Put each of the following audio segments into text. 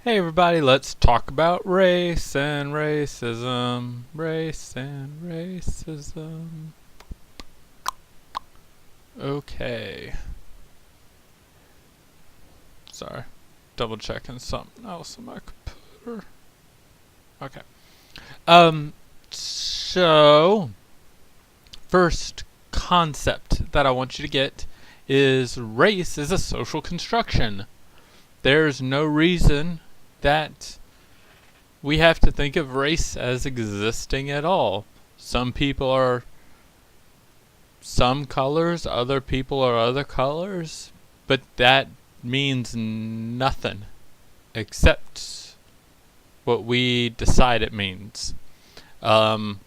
Hey everybody, let's talk about race and racism. Race and racism. Okay. Sorry. Double checking something else on my computer. Okay. So first concept that I want you to get is race is a social construction. There's no reason that we have to think of race as existing at all. Some people are some colors, other people are other colors, but that means nothing except what we decide it means. Um,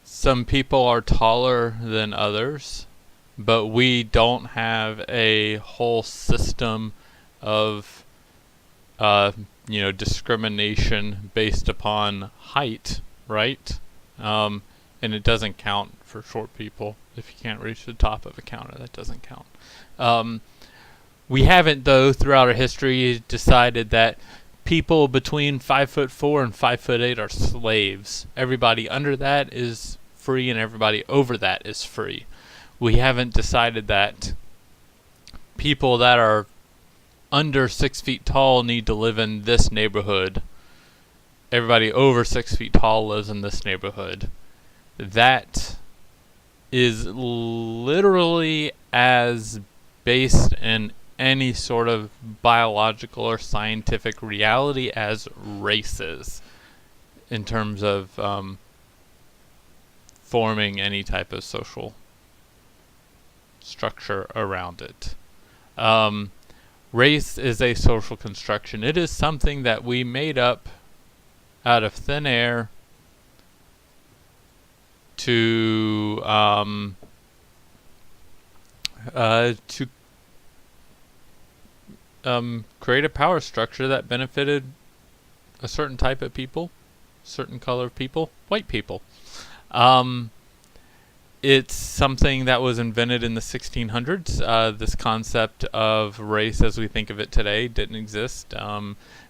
some people are taller than others, but we don't have a whole system of uh, discrimination based upon height, right? And it doesn't count for short people. If you can't reach the top of a counter, that doesn't count. We haven't, though, throughout our history, decided that people between 5'4" and 5'8" are slaves. Everybody under that is free, and everybody over that is free. We haven't decided that people that are under 6 feet tall need to live in this neighborhood. Everybody over 6 feet tall lives in this neighborhood. That is literally as based in any sort of biological or scientific reality as race is, in terms of forming any type of social structure around it. Race is a social construction. It is something that we made up out of thin air to create a power structure that benefited a certain type of people, certain color of people, white people. It's something that was invented in the 1600s. This concept of race as we think of it today didn't exist.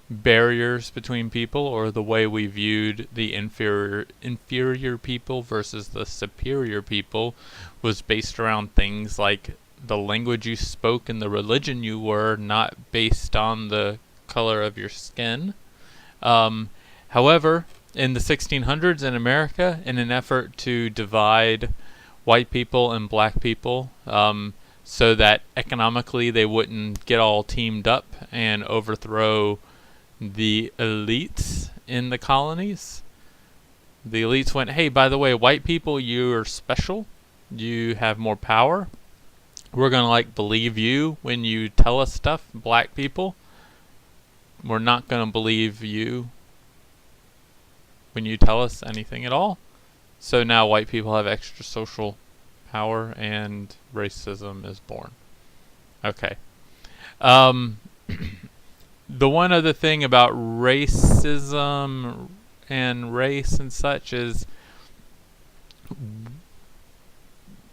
Barriers between people, or the way we viewed the inferior people versus the superior people, was based around things like the language you spoke and the religion you were, not based on the color of your skin. However, in the 1600s in America, in an effort to divide white people and black people, so that economically they wouldn't get all teamed up and overthrow the elites in the colonies. The elites went, hey, by the way, white people, you're special. You have more power. We're going to believe you when you tell us stuff. Black people, we're not going to believe you when you tell us anything at all. So now white people have extra social power and racism is born. Okay. The one other thing about racism and race and such is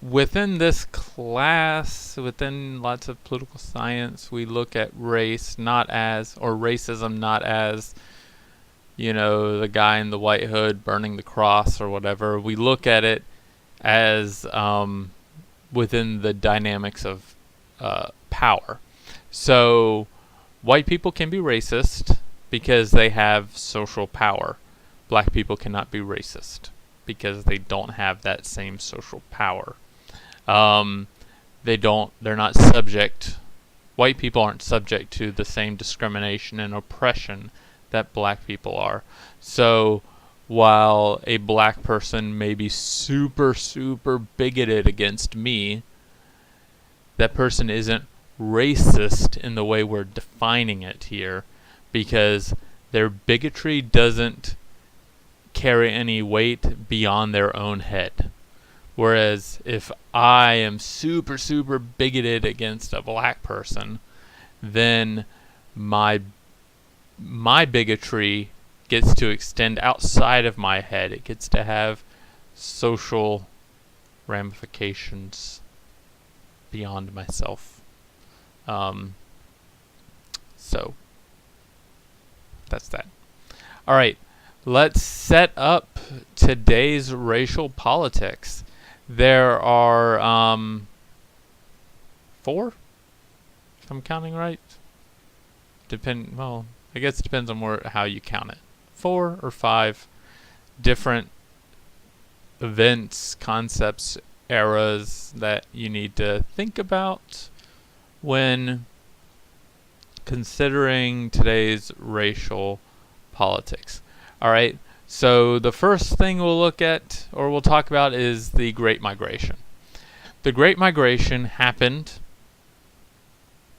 within this class, within lots of political science, we look at race not as, or racism not as, the guy in the white hood burning the cross or whatever. We look at it as within the dynamics of power. So white people can be racist because they have social power. Black people cannot be racist because they don't have that same social power. They're not subject, white people aren't subject to the same discrimination and oppression that black people are. So while a black person may be super, super bigoted against me, that person isn't racist in the way we're defining it here, because their bigotry doesn't carry any weight beyond their own head. Whereas if I am super, super bigoted against a black person, then my bigotry gets to extend outside of my head. It gets to have social ramifications beyond myself. So that's that. All right, let's set up today's racial politics. There are 4, if I'm counting right. Well, I guess it depends on how you count it. 4 or 5 different events, concepts, eras that you need to think about when considering today's racial politics. All right, so the first thing we'll look at, or we'll talk about, is the Great Migration. The Great Migration happened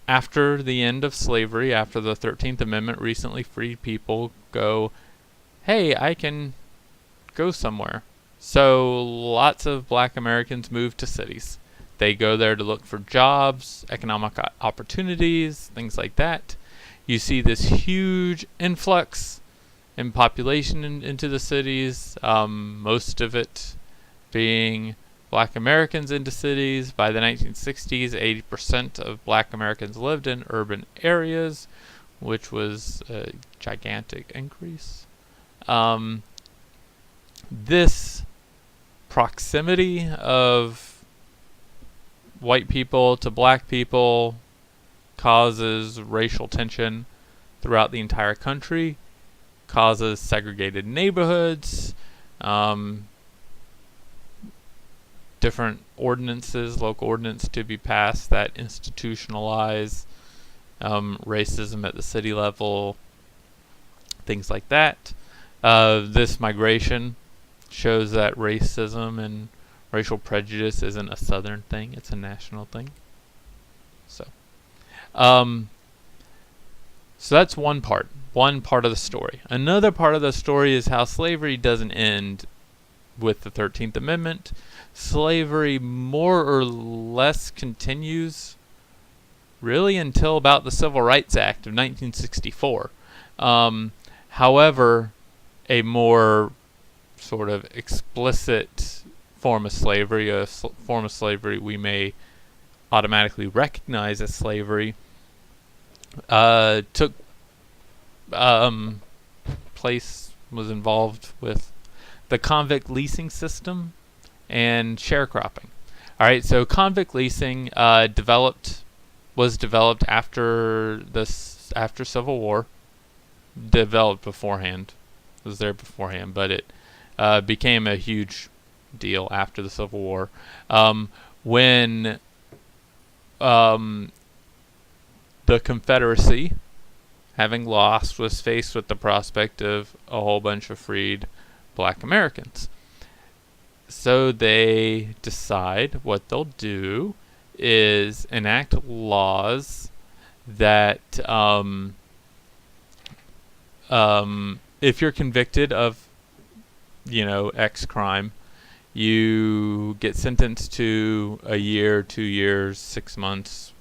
after the end of slavery, after the 13th Amendment. Recently freed people go, hey, I can go somewhere. So lots of black Americans moved to cities. They go there to look for jobs, economic opportunities, things like that. You see this huge influx in population into the cities, most of it being black Americans into cities. By the 1960s, 80% of black Americans lived in urban areas, which was a gigantic increase. This proximity of white people to black people causes racial tension throughout the entire country, causes segregated neighborhoods, different ordinances, local ordinance to be passed that institutionalize racism at the city level, things like that. This migration shows that racism and racial prejudice isn't a Southern thing, it's a national thing. So that's one part of the story. Another part of the story is how slavery doesn't end with the 13th Amendment. Slavery more or less continues really until about the Civil Rights Act of 1964. However, a more sort of explicit form of slavery, a form of slavery we may automatically recognize as slavery, took place, was involved with the convict leasing system and sharecropping. All right, so convict leasing was developed after Civil War. Developed beforehand, was there beforehand, but it became a huge deal after the Civil War, when the Confederacy, having lost, was faced with the prospect of a whole bunch of freed black Americans. So they decide what they'll do is enact laws that if you're convicted of, X crime, you get sentenced to a year, 2 years, 6 months,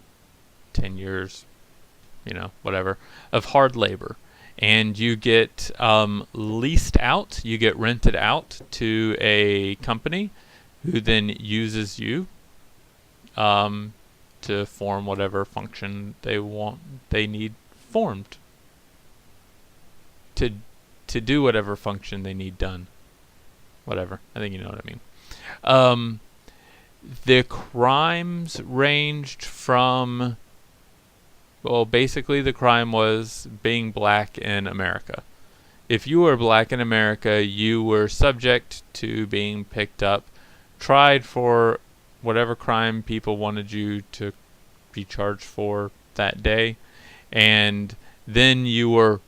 10 years, whatever, of hard labor. And you get leased out, you get rented out to a company who then uses you to form whatever function they need formed. To do whatever function they need done. Whatever. I think you know what I mean. The crimes ranged from, basically the crime was being black in America. If you were black in America, you were subject to being picked up, tried for whatever crime people wanted you to be charged for that day, and then you were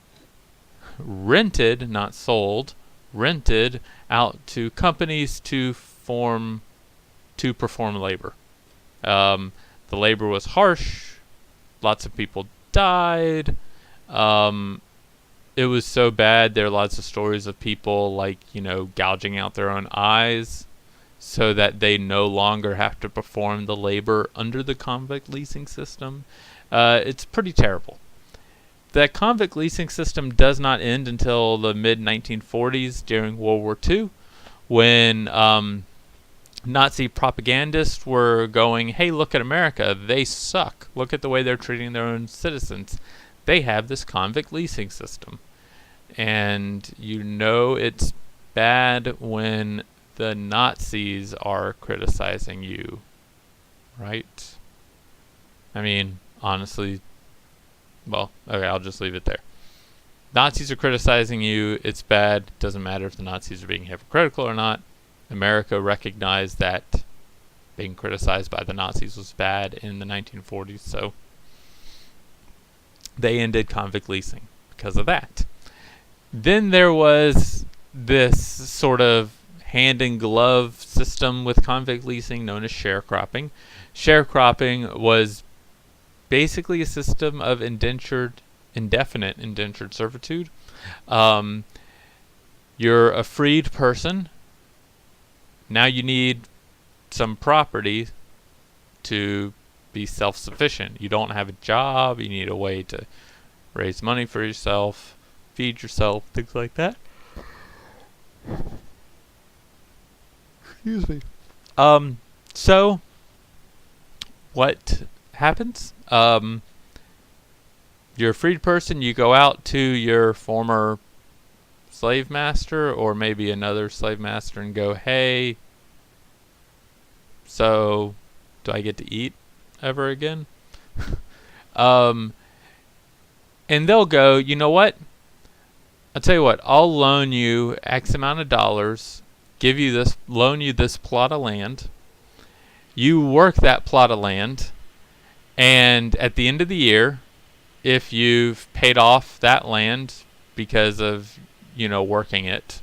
rented, not sold, rented out to companies to perform labor. The labor was harsh. Lots of people died. It was so bad, there are lots of stories of people gouging out their own eyes so that they no longer have to perform the labor under the convict leasing system. It's pretty terrible. That convict leasing system does not end until the mid-1940s during World War II, when Nazi propagandists were going, hey, look at America, they suck. Look at the way they're treating their own citizens. they have this convict leasing system. And you know it's bad when the Nazis are criticizing you, right? I mean, honestly, well, okay, I'll just leave it there. Nazis are criticizing you, it's bad. Doesn't matter if the Nazis are being hypocritical or not. America recognized that being criticized by the Nazis was bad in the 1940s, so they ended convict leasing because of that. Then there was this sort of hand-in-glove system with convict leasing known as sharecropping. Sharecropping was basically a system of indefinite indentured servitude. You're a freed person. Now you need some property to be self-sufficient. You don't have a job. You need a way to raise money for yourself, feed yourself, things like that. Excuse me. So what happens? You're a freed person, you go out to your former slave master or maybe another slave master and go, hey, so do I get to eat ever again? And they'll go, you know what? I'll tell you what, I'll loan you X amount of dollars, loan you this plot of land. You work that plot of land, and at the end of the year, if you've paid off that land because of, working it,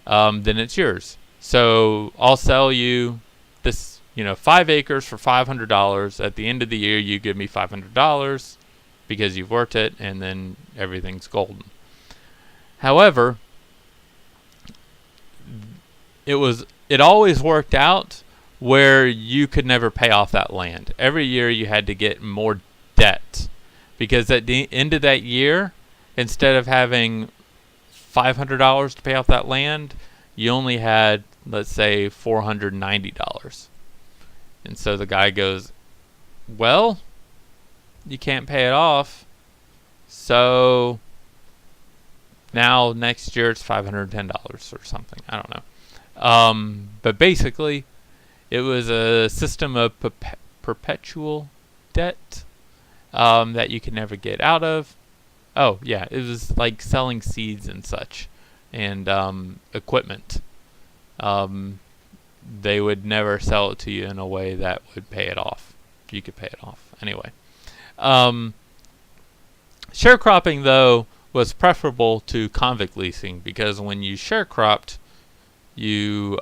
then it's yours. So I'll sell you this, 5 acres for $500. At the end of the year, you give me $500 because you've worked it, and then everything's golden. However, it always worked out where you could never pay off that land. Every year you had to get more debt. Because at the end of that year, instead of having $500 to pay off that land, you only had, let's say, $490. And so the guy goes, well, you can't pay it off, so now next year it's $510 or something. I don't know. But basically, it was a system of perpetual debt that you could never get out of. Oh, yeah, it was like selling seeds and such, and equipment. They would never sell it to you in a way that would pay it off. You could pay it off. Anyway. Sharecropping, though, was preferable to convict leasing because when you sharecropped, you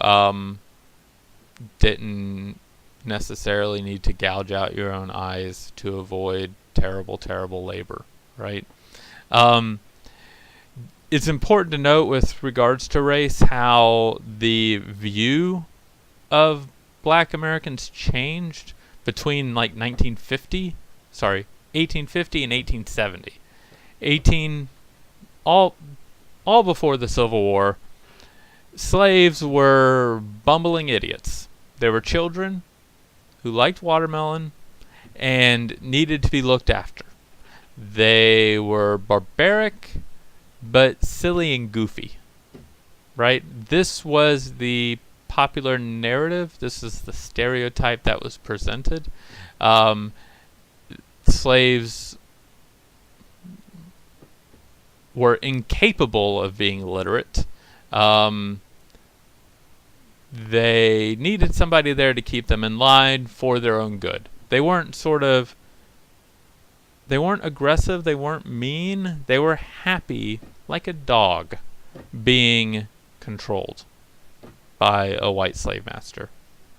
didn't necessarily need to gouge out your own eyes to avoid terrible, terrible labor, right? It's important to note with regards to race how the view of black Americans changed between like 1850 and 1870. All before the Civil War, slaves were bumbling idiots. They were children who liked watermelon and needed to be looked after. They were barbaric, but silly and goofy, right? This was the popular narrative. This is the stereotype that was presented. Slaves were incapable of being literate. They needed somebody there to keep them in line for their own good. They weren't aggressive, they weren't mean, they were happy like a dog being controlled by a white slave master.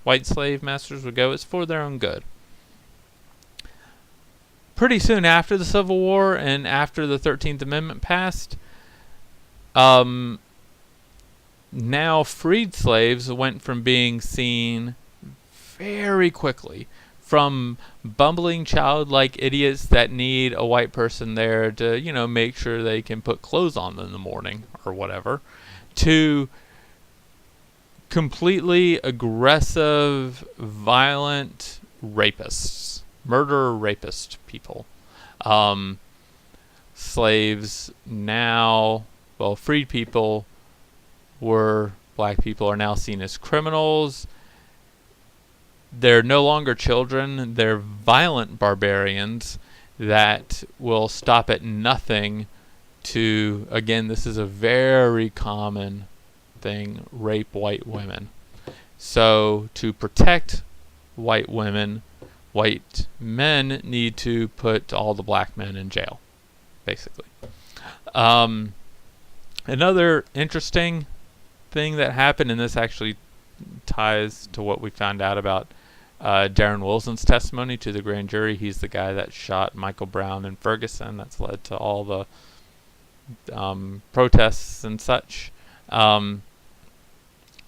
White slave masters would go, it's for their own good. Pretty soon after the Civil War and after the 13th Amendment passed, now freed slaves went from being seen very quickly from bumbling childlike idiots that need a white person there to, make sure they can put clothes on in the morning or whatever, to completely aggressive, violent rapists, murderer rapist people. slaves now, well, freed people black people are now seen as criminals. They're no longer children. They're violent barbarians that will stop at nothing to, again, this is a very common thing, rape white women. So to protect white women, white men need to put all the black men in jail, basically. Another interesting thing that happened, and this actually ties to what we found out about Darren Wilson's testimony to the grand jury. He's the guy that shot Michael Brown in Ferguson. That's led to all the protests and such.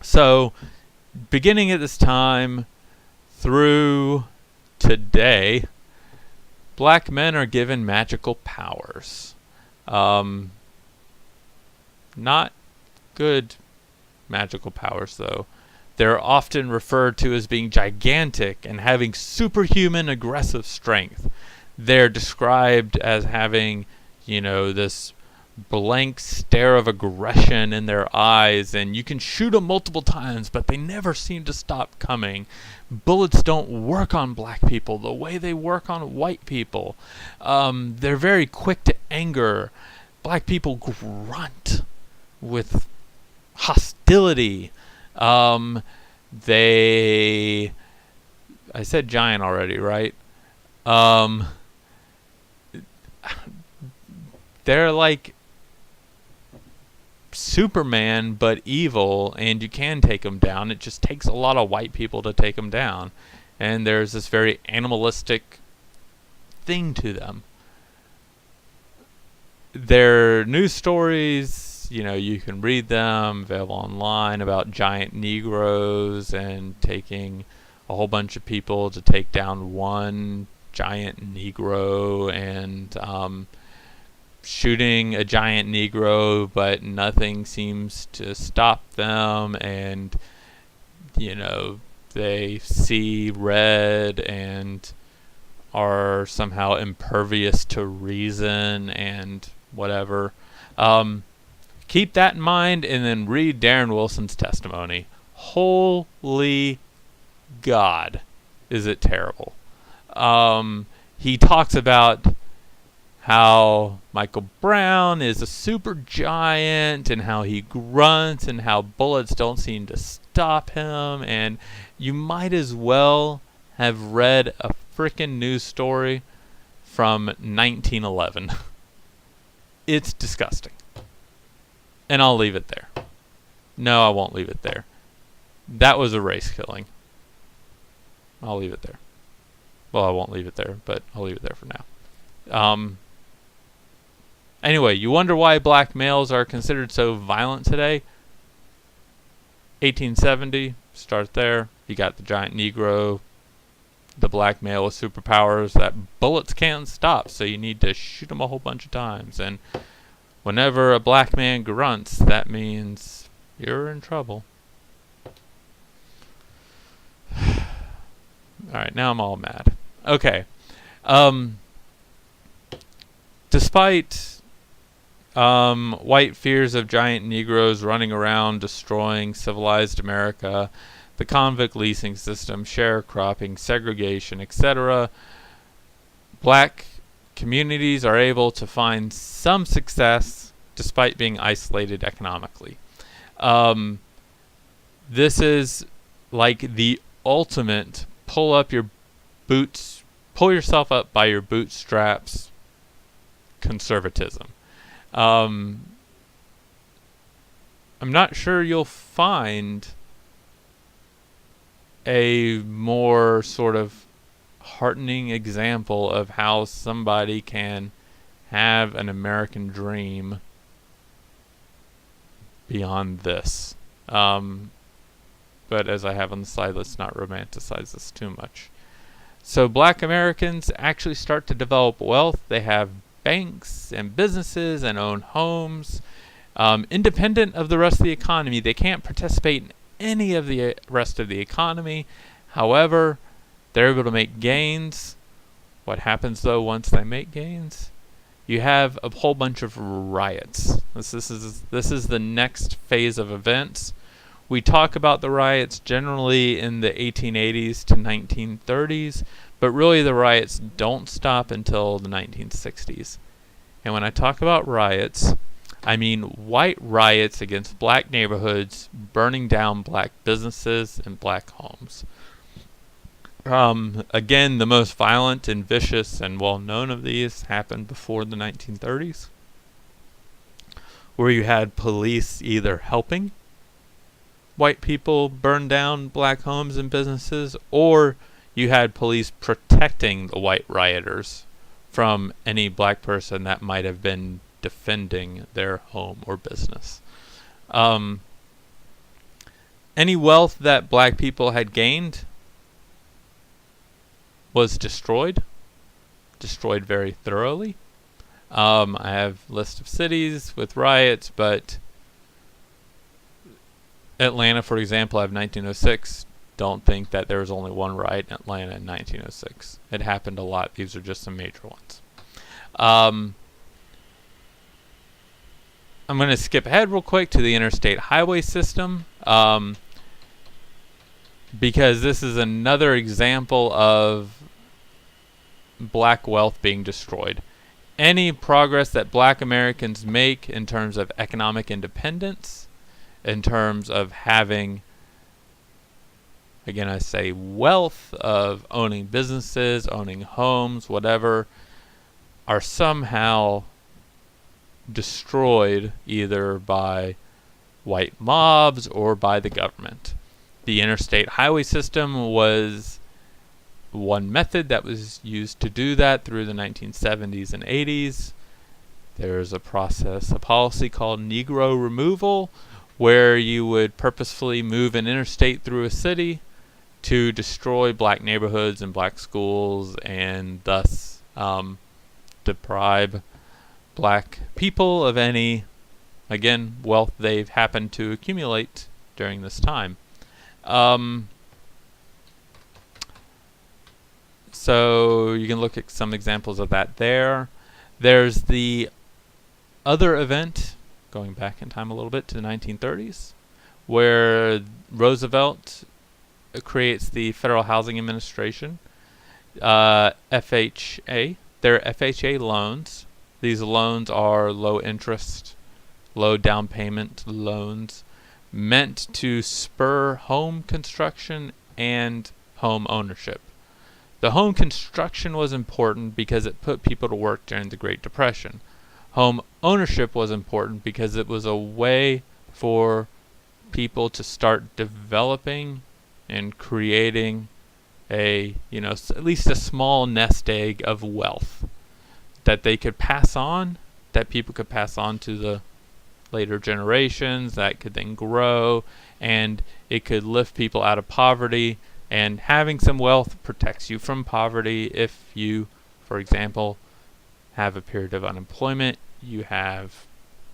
So, beginning at this time through today, black men are given magical powers. Not good magical powers, though. They're often referred to as being gigantic and having superhuman aggressive strength. They're described as having, this blank stare of aggression in their eyes, and you can shoot them multiple times, but they never seem to stop coming. Bullets don't work on black people the way they work on white people. They're very quick to anger. Black people grunt with hostility. I said giant already, right? They're like Superman, but evil, and you can take them down. It just takes a lot of white people to take them down. And there's this very animalistic thing to them. Their news stories, you can read them, available online, about giant Negroes and taking a whole bunch of people to take down one giant Negro, and shooting a giant Negro, but nothing seems to stop them, and they see red and are somehow impervious to reason and whatever. Keep that in mind, and then read Darren Wilson's testimony. Holy God, is it terrible. He talks about how Michael Brown is a super giant, and how he grunts, and how bullets don't seem to stop him, and you might as well have read a frickin' news story from 1911. It's disgusting. And I'll leave it there. No, I won't leave it there. That was a race killing. I'll leave it there. Well, I won't leave it there, but I'll leave it there for now. Anyway, you wonder why black males are considered so violent today? 1870, start there. You got the giant Negro, the black male with superpowers that bullets can't stop, so you need to shoot him a whole bunch of times. And whenever a black man grunts, that means you're in trouble. Alright, now I'm all mad. Okay. Despite white fears of giant Negroes running around destroying civilized America, the convict leasing system, sharecropping, segregation, etc., black communities are able to find some success despite being isolated economically. This is like the ultimate pull yourself up by your bootstraps conservatism. I'm not sure you'll find a more sort of heartening example of how somebody can have an American dream beyond this. But as I have on the slide, let's not romanticize this too much. So black Americans actually start to develop wealth. They have banks and businesses and own homes, independent of the rest of the economy. They can't participate in any of the rest of the economy. However, they're able to make gains. What happens though once they make gains? you have a whole bunch of riots. This is the next phase of events. We talk about the riots generally in the 1880s to 1930s, but really the riots don't stop until the 1960s. And when I talk about riots, I mean white riots against black neighborhoods, burning down black businesses and black homes. Again, the most violent and vicious and well-known of these happened before the 1930s, where you had police either helping white people burn down black homes and businesses, or you had police protecting the white rioters from any black person that might have been defending their home or business. Any wealth that black people had gained was destroyed very thoroughly. I have a list of cities with riots, but Atlanta, for example, I have 1906. Don't think that there was only one riot in Atlanta in 1906. It happened a lot. These are just some major ones. I'm going to skip ahead real quick to the interstate highway system, because this is another example of black wealth being destroyed. Any progress that black Americans make in terms of economic independence, in terms of having, again I say, wealth, of owning businesses, owning homes, whatever, are somehow destroyed either by white mobs or by the government. The interstate highway system was one method that was used to do that through the 1970s and 80s. There's a policy called Negro removal, where you would purposefully move an interstate through a city to destroy black neighborhoods and black schools, and thus deprive black people of any, again, wealth they've happened to accumulate during this time. So you can look at some examples of that there. There's the other event, going back in time a little bit to the 1930s, where Roosevelt creates the Federal Housing Administration, FHA. They're FHA loans. These loans are low interest, low down payment loans meant to spur home construction and home ownership. The home construction was important because it put people to work during the Great Depression. Home ownership was important because it was a way for people to start developing and creating a, at least a small nest egg of wealth that they could pass on, that people could pass on to the later generations, that could then grow, and it could lift people out of poverty. And having some wealth protects you from poverty. If you, for example, have a period of unemployment, you have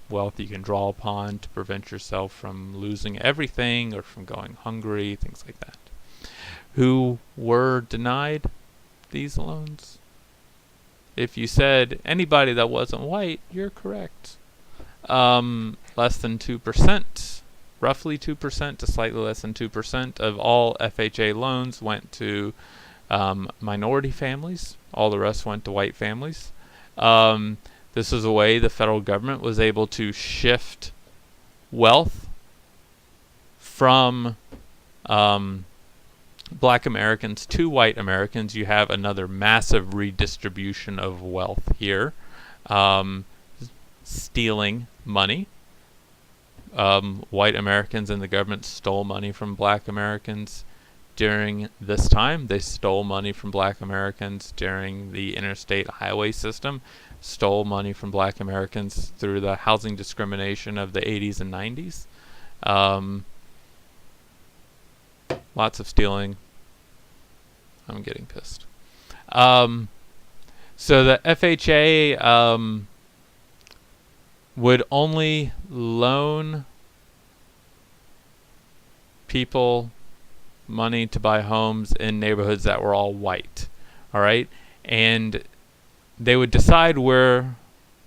wealth you can draw upon to prevent yourself from losing everything or from going hungry, things like that. Who were denied these loans? If you said anybody that wasn't white, you're correct. Less than 2%, roughly 2% to slightly less than 2% of all FHA loans went to minority families. All the rest went to white families. This is a way the federal government was able to shift wealth from black Americans to white Americans. You have another massive redistribution of wealth here. Stealing money. White Americans and the government stole money from black Americans during this time. They stole money from black Americans during the interstate highway system, stole money from black Americans through the housing discrimination of the 80s and 90s. Lots of stealing. I'm getting pissed. So the FHA would only loan people money to buy homes in neighborhoods that were all white. All right? And they would decide where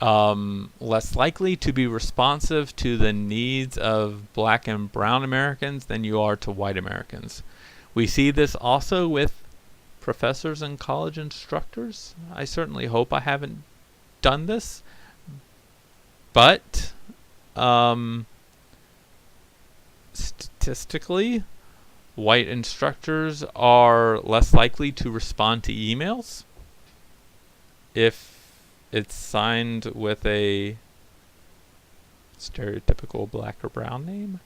less likely to be responsive to the needs of black and brown Americans than you are to white Americans. We see this also with professors and college instructors. I certainly hope I haven't done this, but statistically, white instructors are less likely to respond to emails if it's signed with a stereotypical black or brown name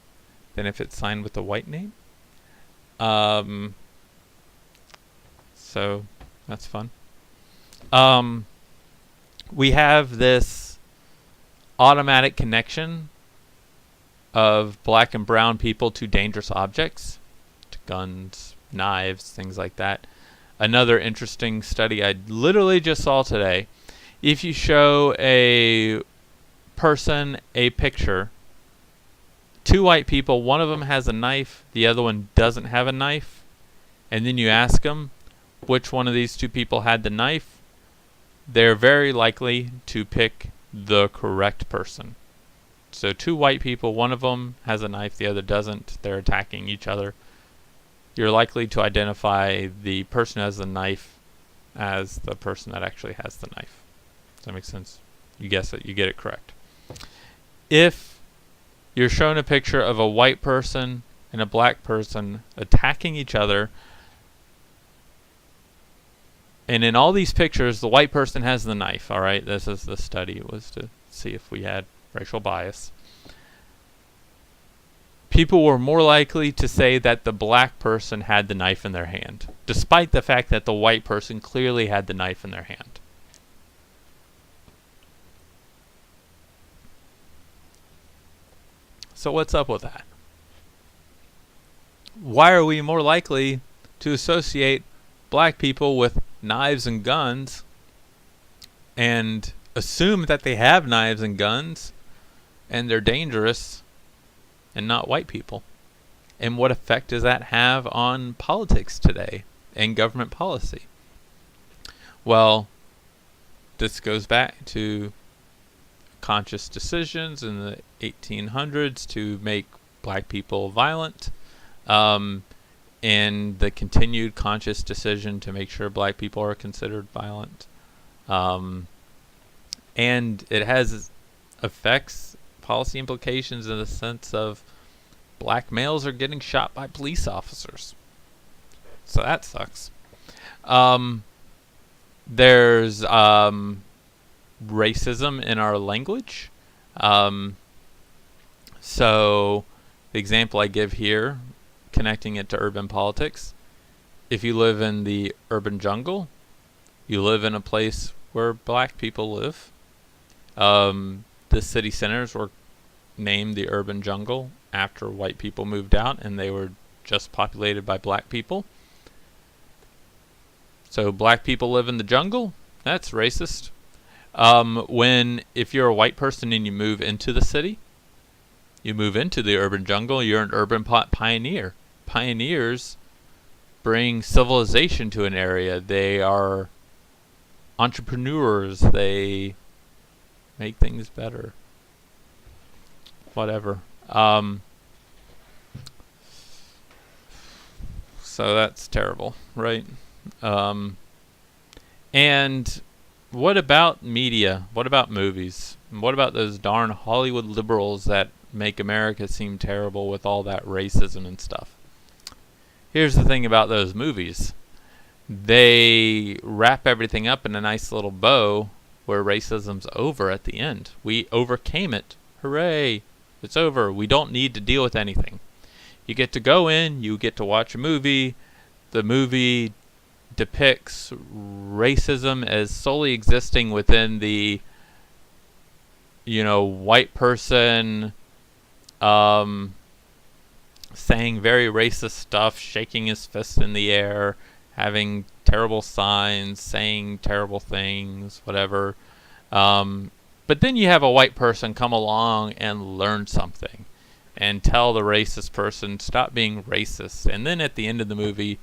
than if it's signed with a white name. So that's fun. We have this automatic connection of black and brown people to dangerous objects, to guns, knives, things like that. Another interesting study I literally just saw today. If you show a person a picture, two white people, one of them has a knife, the other one doesn't have a knife, and then you ask them which one of these two people had the knife, they're very likely to pick the correct person. So two white people, one of them has a knife, the other doesn't, they're attacking each other. You're likely to identify the person who has the knife as the person that actually has the knife. Does that make sense? You guess it, you get it correct. If you're shown a picture of a white person and a black person attacking each other, and in all these pictures, the white person has the knife, all right? This is the study. It was to see if we had racial bias. People were more likely to say that the black person had the knife in their hand, despite the fact that the white person clearly had the knife in their hand. So what's up with that? Why are we more likely to associate black people with knives and guns and assume that they have knives and guns and they're dangerous and not white people? And what effect does that have on politics today and government policy? Well, this goes back to conscious decisions in the 1800s to make black people violent, and the continued conscious decision to make sure black people are considered violent. And it has effects, policy implications in the sense of black males are getting shot by police officers. So that sucks. There's racism in our language. So the example I give here, connecting it to urban politics, if you live in the urban jungle, you live in a place where black people live. The city centers were named the urban jungle after white people moved out and they were just populated by black people. So black people live in the jungle, that's racist. If you're a white person and you move into the city, you move into the urban jungle, you're an urban pioneer. Pioneers bring civilization to an area. They are entrepreneurs. They make things better. Whatever. So that's terrible, right? And what about media? What about movies? And what about those darn Hollywood liberals that make America seem terrible with all that racism and stuff? Here's the thing about those movies. They wrap everything up in a nice little bow where racism's over at the end. We overcame it. Hooray! It's over. We don't need to deal with anything. You get to go in, you get to watch a movie. The movie depicts racism as solely existing within the, white person saying very racist stuff, shaking his fist in the air, having terrible signs, saying terrible things, whatever. But then you have a white person come along and learn something and tell the racist person, stop being racist. And then at the end of the movie,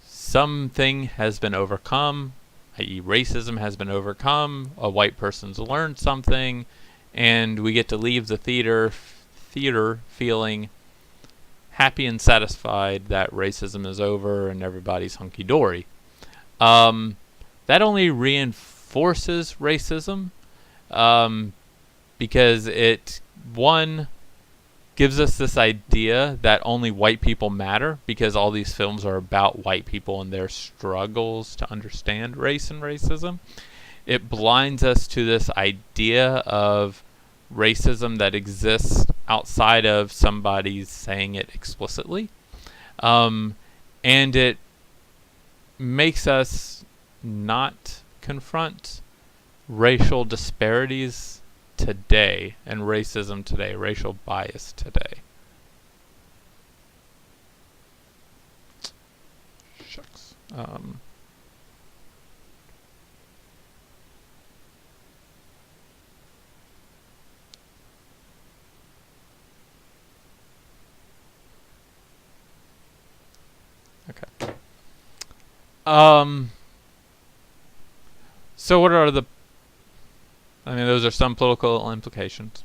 something has been overcome. i.e. racism has been overcome, a white person's learned something, and we get to leave the theater feeling happy and satisfied that racism is over and everybody's hunky-dory. That only reinforces racism, because it, one, gives us this idea that only white people matter, because all these films are about white people and their struggles to understand race and racism. It blinds us to this idea of racism that exists outside of somebody saying it explicitly. And it makes us not confront racial disparities today and racism today, racial bias today. Shucks. Okay. So what are the, those are some political implications.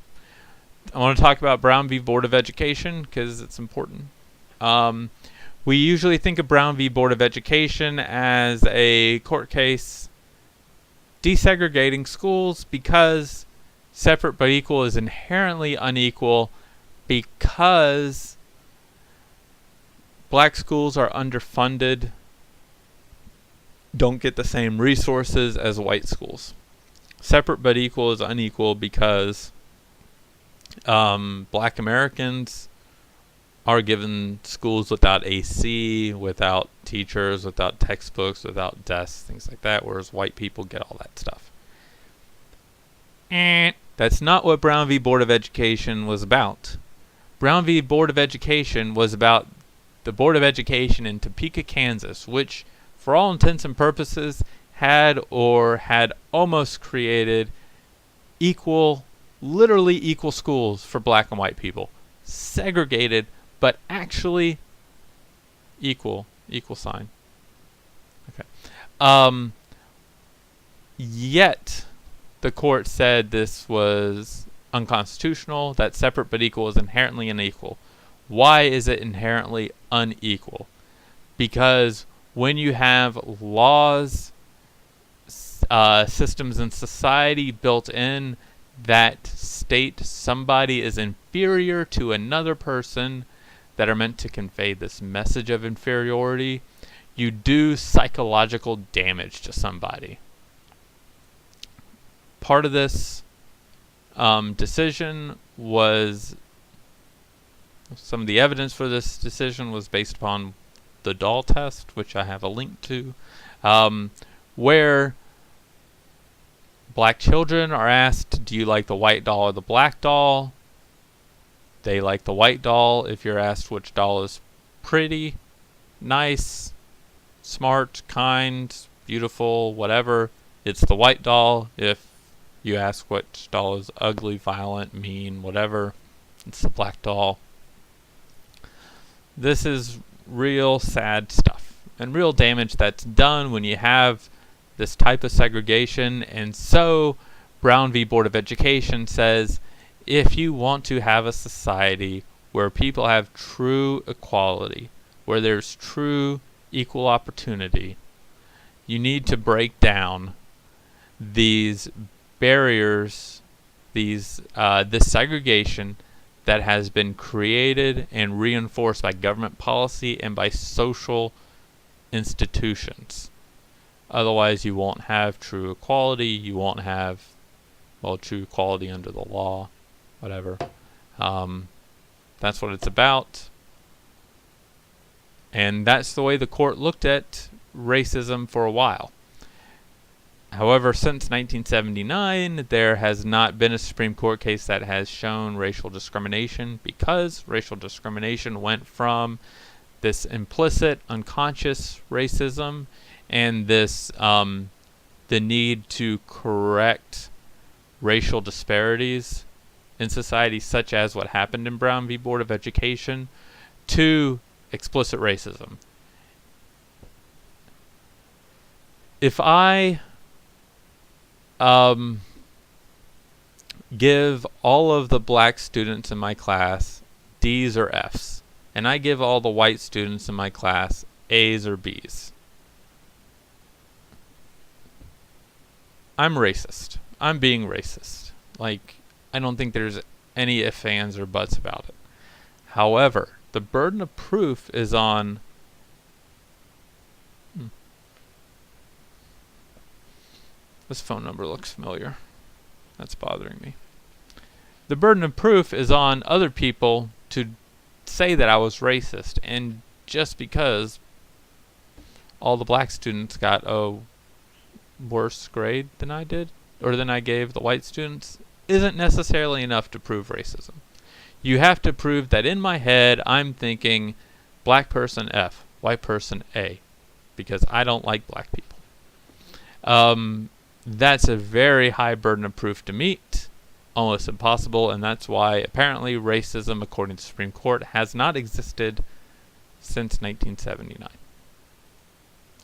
I want to talk about Brown v. Board of Education because it's important. We usually think of Brown v. Board of Education as a court case desegregating schools because separate but equal is inherently unequal, because black schools are underfunded, don't get the same resources as white schools. Separate but equal is unequal because black Americans are given schools without AC, without teachers, without textbooks, without desks, things like that, whereas white people get all that stuff. That's not what Brown v. Board of Education was about. Brown v. Board of Education was about the Board of Education in Topeka, Kansas, which, for all intents and purposes, had almost created literally equal schools for black and white people. Segregated, but actually equal sign. Okay. Yet, the court said this was unconstitutional, that separate but equal is inherently unequal. Why is it inherently unequal? Because when you have laws, systems in society built in that state somebody is inferior to another person, that are meant to convey this message of inferiority, you do psychological damage to somebody. Part of this decision was, some of the evidence for this decision was based upon the doll test, which I have a link to, where black children are asked, do you like the white doll or the black doll? They like the white doll. If you're asked which doll is pretty, nice, smart, kind, beautiful, whatever, it's the white doll. If you ask which doll is ugly, violent, mean, whatever, it's the black doll. This is real sad stuff and real damage that's done when you have this type of segregation. And so Brown v. Board of Education says, if you want to have a society where people have true equality, where there's true equal opportunity, you need to break down these barriers, this segregation that has been created and reinforced by government policy and by social institutions. Otherwise, you won't have true equality. You won't have, true equality under the law, whatever. That's what it's about. And that's the way the court looked at racism for a while. However, since 1979, there has not been a Supreme Court case that has shown racial discrimination, because racial discrimination went from this implicit, unconscious racism and this the need to correct racial disparities in society, such as what happened in Brown v. Board of Education, to explicit racism. if I give all of the black students in my class D's or F's, and I give all the white students in my class A's or B's, I'm racist. I'm being racist. Like, I don't think there's any ifs, ands, or buts about it. However, the burden of proof is on this phone number looks familiar. That's bothering me. The burden of proof is on other people to say that I was racist, and just because all the black students got a worse grade than I did, or than I gave the white students, isn't necessarily enough to prove racism. You have to prove that in my head I'm thinking black person F, white person A, because I don't like black people. That's a very high burden of proof to meet, almost impossible, and that's why apparently racism, according to the Supreme Court, has not existed since 1979.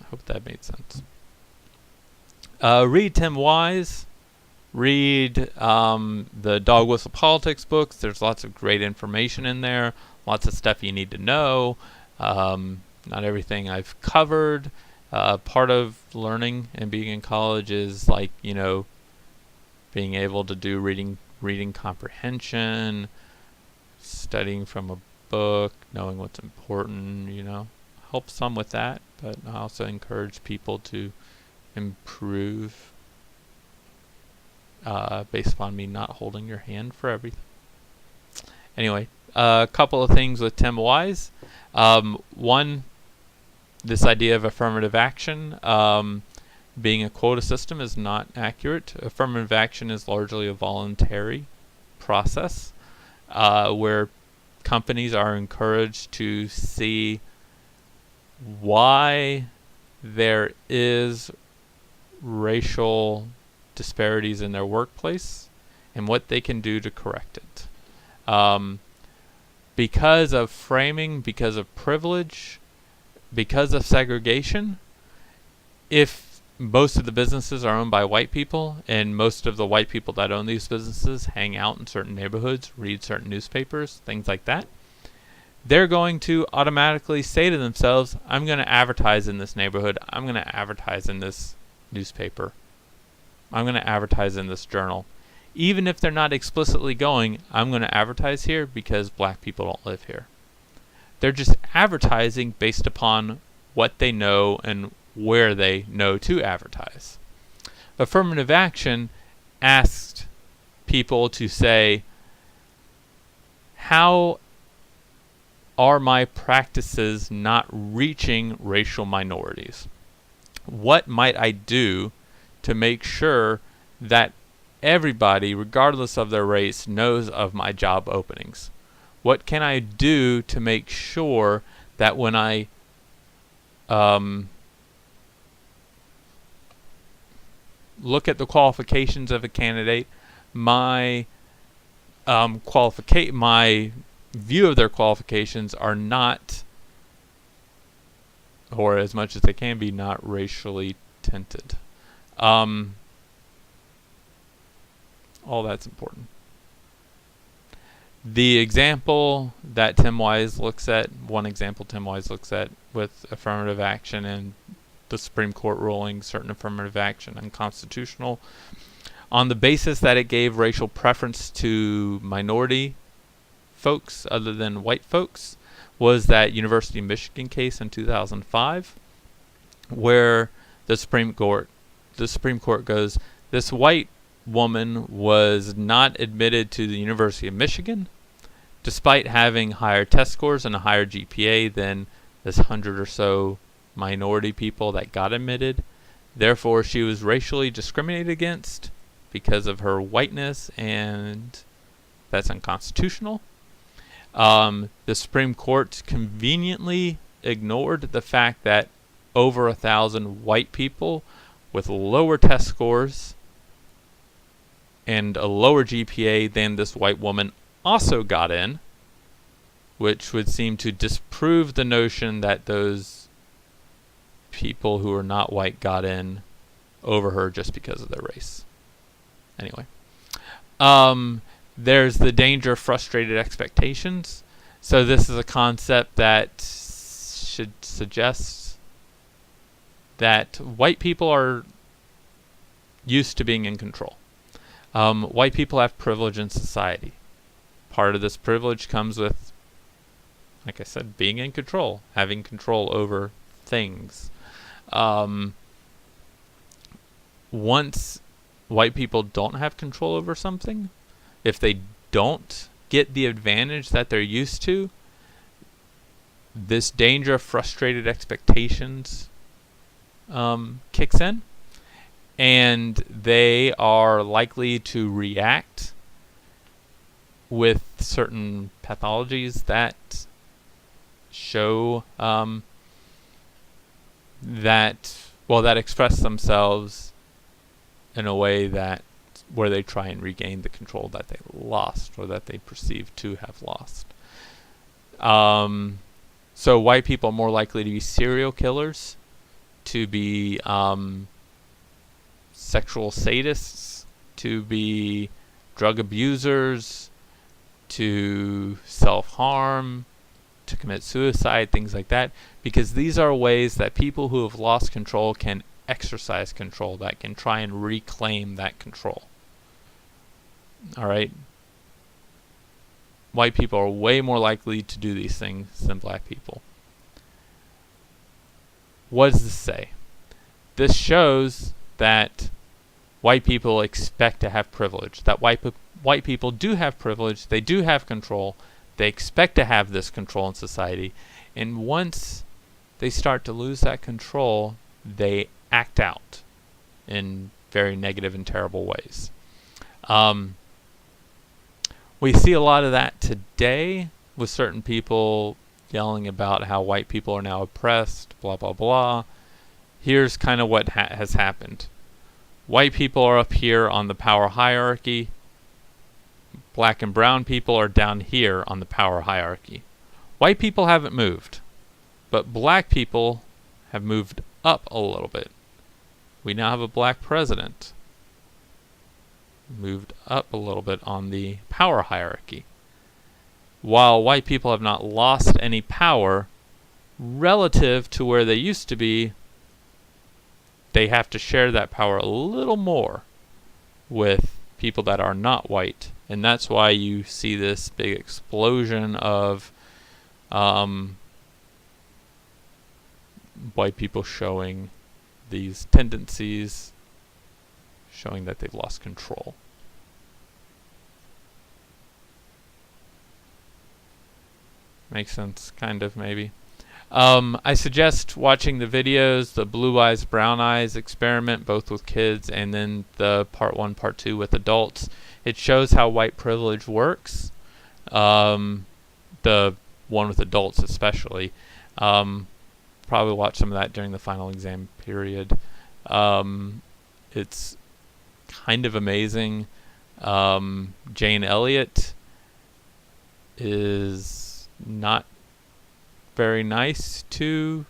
I hope that made sense. Read Tim Wise. Read the Dog Whistle Politics books. There's lots of great information in there. Lots of stuff you need to know. Not everything I've covered. Part of learning and being in college is like, being able to do reading comprehension, studying from a book, knowing what's important, helps some with that. But I also encourage people to improve based upon me not holding your hand for everything. Anyway, a couple of things with Tim Wise. One, this idea of affirmative action being a quota system is not accurate. Affirmative action is largely a voluntary process where companies are encouraged to see why there is racial disparities in their workplace and what they can do to correct it. Because of framing, because of privilege, because of segregation, if most of the businesses are owned by white people and most of the white people that own these businesses hang out in certain neighborhoods, read certain newspapers, things like that, they're going to automatically say to themselves, I'm going to advertise in this neighborhood, I'm going to advertise in this newspaper, I'm going to advertise in this journal. Even if they're not explicitly going, I'm going to advertise here because black people don't live here. They're just advertising based upon what they know and where they know to advertise. Affirmative action asked people to say, how are my practices not reaching racial minorities? What might I do to make sure that everybody, regardless of their race, knows of my job openings? What can I do to make sure that when I look at the qualifications of a candidate, my my view of their qualifications are not, or as much as they can be, not racially tinted. All that's important. The example that Tim Wise looks at, one example Tim Wise looks at with affirmative action and the Supreme Court ruling certain affirmative action unconstitutional on the basis that it gave racial preference to minority folks other than white folks, was that University of Michigan case in 2005 where the Supreme Court goes, this white woman was not admitted to the University of Michigan despite having higher test scores and a higher GPA than this 100 or so minority people that got admitted. Therefore, she was racially discriminated against because of her whiteness, and that's unconstitutional. The Supreme Court conveniently ignored the fact that over 1,000 white people with lower test scores and a lower GPA than this white woman also got in, which would seem to disprove the notion that those people who are not white got in over her just because of their race. Anyway. There's the danger of frustrated expectations. So this is a concept that should suggest that white people are used to being in control. White people have privilege in society. Part of this privilege comes with, like I said, being in control, having control over things. Once white people don't have control over something, if they don't get the advantage that they're used to, this danger of frustrated expectations kicks in, and they are likely to react with certain pathologies that show that express themselves in a way that where they try and regain the control that they lost or that they perceive to have lost. So white people are more likely to be serial killers, to be sexual sadists, to be drug abusers, to self-harm, to commit suicide, things like that, because these are ways that people who have lost control can exercise control, that can try and reclaim that control. All right? White people are way more likely to do these things than black people. What does this say? This shows that white people expect to have privilege, that white people do have privilege, they do have control, they expect to have this control in society, and once they start to lose that control, they act out in very negative and terrible ways. We see a lot of that today with certain people yelling about how white people are now oppressed, blah, blah, blah. Here's kind of what has happened. White people are up here on the power hierarchy. Black and brown people are down here on the power hierarchy. White people haven't moved, but black people have moved up a little bit. We now have a black president. Moved up a little bit on the power hierarchy. While white people have not lost any power relative to where they used to be, they have to share that power a little more with people that are not white. And that's why you see this big explosion of white people showing these tendencies, showing that they've lost control. Makes sense, kind of, maybe. I suggest watching the videos, the Blue Eyes, Brown Eyes experiment, both with kids, and then the part 1, part 2 with adults. It shows how white privilege works. The one with adults especially. Probably watch some of that during the final exam period. It's kind of amazing. Jane Elliott is not very nice to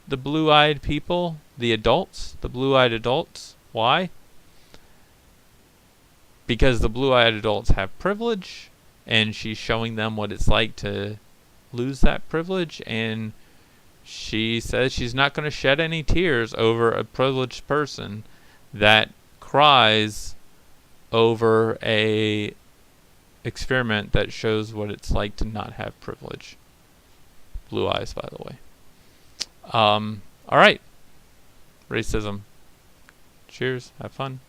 the blue-eyed people, the adults, the blue-eyed adults. Why? Because the blue-eyed adults have privilege, and she's showing them what it's like to lose that privilege, and she says she's not going to shed any tears over a privileged person that cries over a experiment that shows what it's like to not have privilege. Blue eyes, by the way. All right. Racism. Cheers. Have fun.